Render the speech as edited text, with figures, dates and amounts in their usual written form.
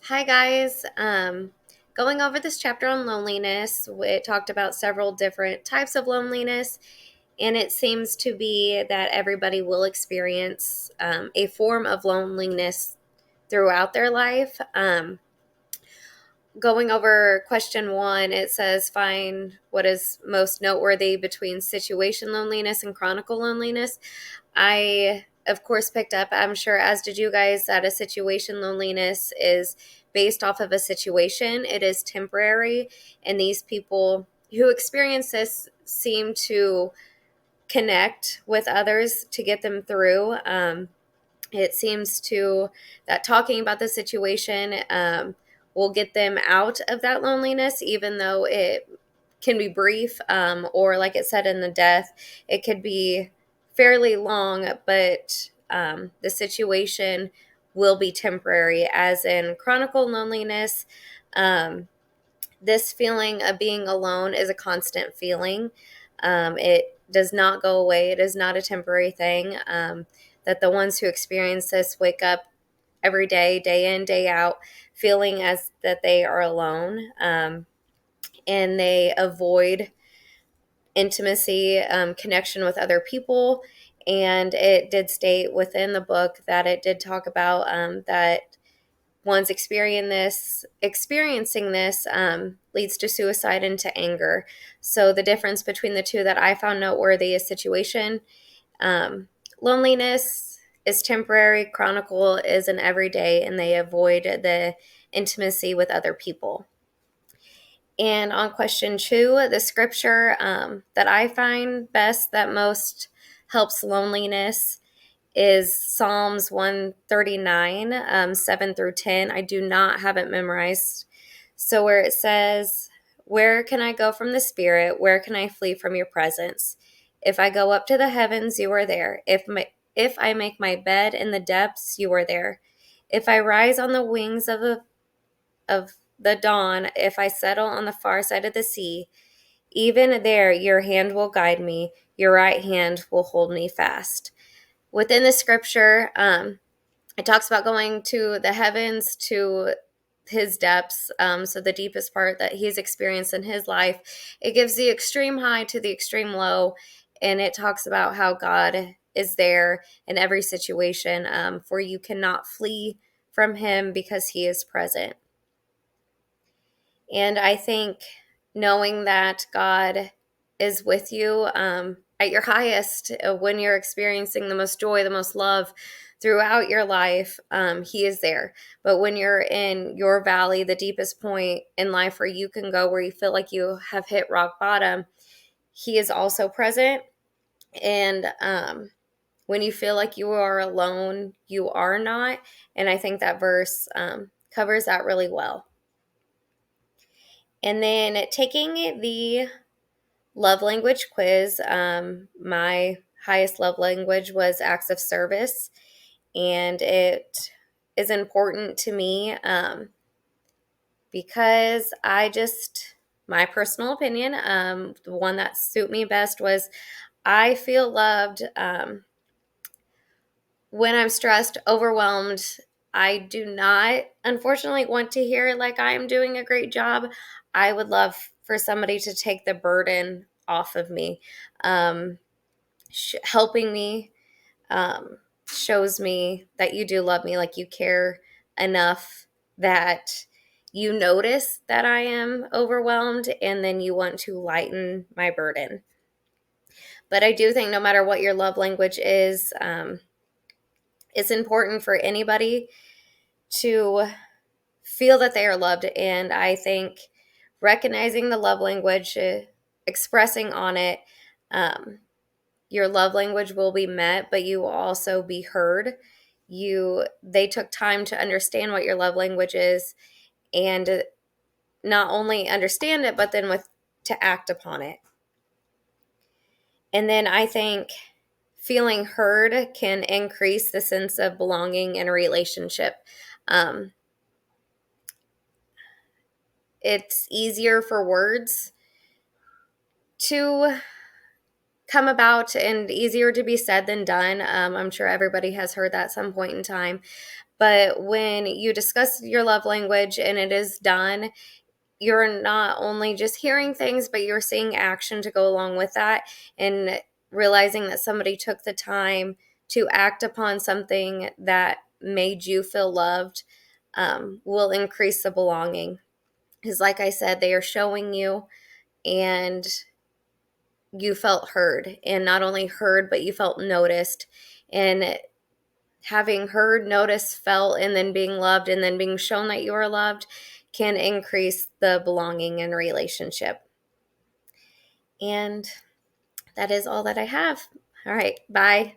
Hi, guys. Going over this chapter on loneliness, it talked about several different types of loneliness, and it seems to be that everybody will experience a form of loneliness throughout their life. Going over question one, it says find what is most noteworthy between situation loneliness and chronicle loneliness. I, of course, picked up, I'm sure, as did you guys, that a situation loneliness is based off of a situation. It is temporary, and these people who experience this seem to connect with others to get them through. It seems to that talking about the situation will get them out of that loneliness, even though it can be brief, or like it said in the death, it could be fairly long, but the situation will be temporary. As in chronicle loneliness, um, this feeling of being alone is a constant feeling. It does not go away. It is not a temporary thing. That the ones who experience this wake up every day, day in, day out, feeling as that they are alone, and they avoid intimacy, connection with other people. And it did state within the book that it did talk about that one's experiencing this leads to suicide and to anger. So the difference between the two that I found noteworthy is situation. Um, Loneliness is temporary, chronicle is an everyday, and they avoid the intimacy with other people. And on question two, the scripture that I find best that most helps loneliness is Psalms 139, 7 through 10. I do not have it memorized. So, where it says, where can I go from the Spirit? Where can I flee from your presence? If I go up to the heavens, you are there. If I make my bed in the depths, you are there. If I rise on the wings of the dawn, if I settle on the far side of the sea, even there your hand will guide me, your right hand will hold me fast. Within the scripture, it talks about going to the heavens, to his depths, so the deepest part that he's experienced in his life. It gives the extreme high to the extreme low, and it talks about how God is there in every situation, for you cannot flee from him because he is present. And I think knowing that God is with you at your highest, when you're experiencing the most joy, the most love throughout your life, He is there. But when you're in your valley, the deepest point in life where you can go, where you feel like you have hit rock bottom, He is also present. And when you feel like you are alone, you are not. And I think that verse covers that really well. And then taking the love language quiz, my highest love language was acts of service. And it is important to me because my personal opinion, the one that suit me best was I feel loved when I'm stressed, overwhelmed. I do not, unfortunately, want to hear like I'm doing a great job. I would love for somebody to take the burden off of me. Um, Helping me um, shows me that you do love me, like you care enough that you notice that I am overwhelmed and then you want to lighten my burden. But I do think no matter what your love language is, it's important for anybody to feel that they are loved. And I think recognizing the love language, expressing on it, um, your love language will be met, but you will also be heard. They took time to understand what your love language is, and not only understand it, but then to act upon it. And then I think feeling heard can increase the sense of belonging in a relationship. Um, it's easier for words to come about and easier to be said than done. I'm sure everybody has heard that at some point in time. But when you discuss your love language and it is done, you're not only just hearing things, but you're seeing action to go along with that, and realizing that somebody took the time to act upon something that made you feel loved will increase the belonging. Because, like I said, they are showing you, and you felt heard. And not only heard, but you felt noticed. And having heard, noticed, felt, and then being loved, and then being shown that you are loved can increase the belonging in a relationship. And that is all that I have. All right, bye.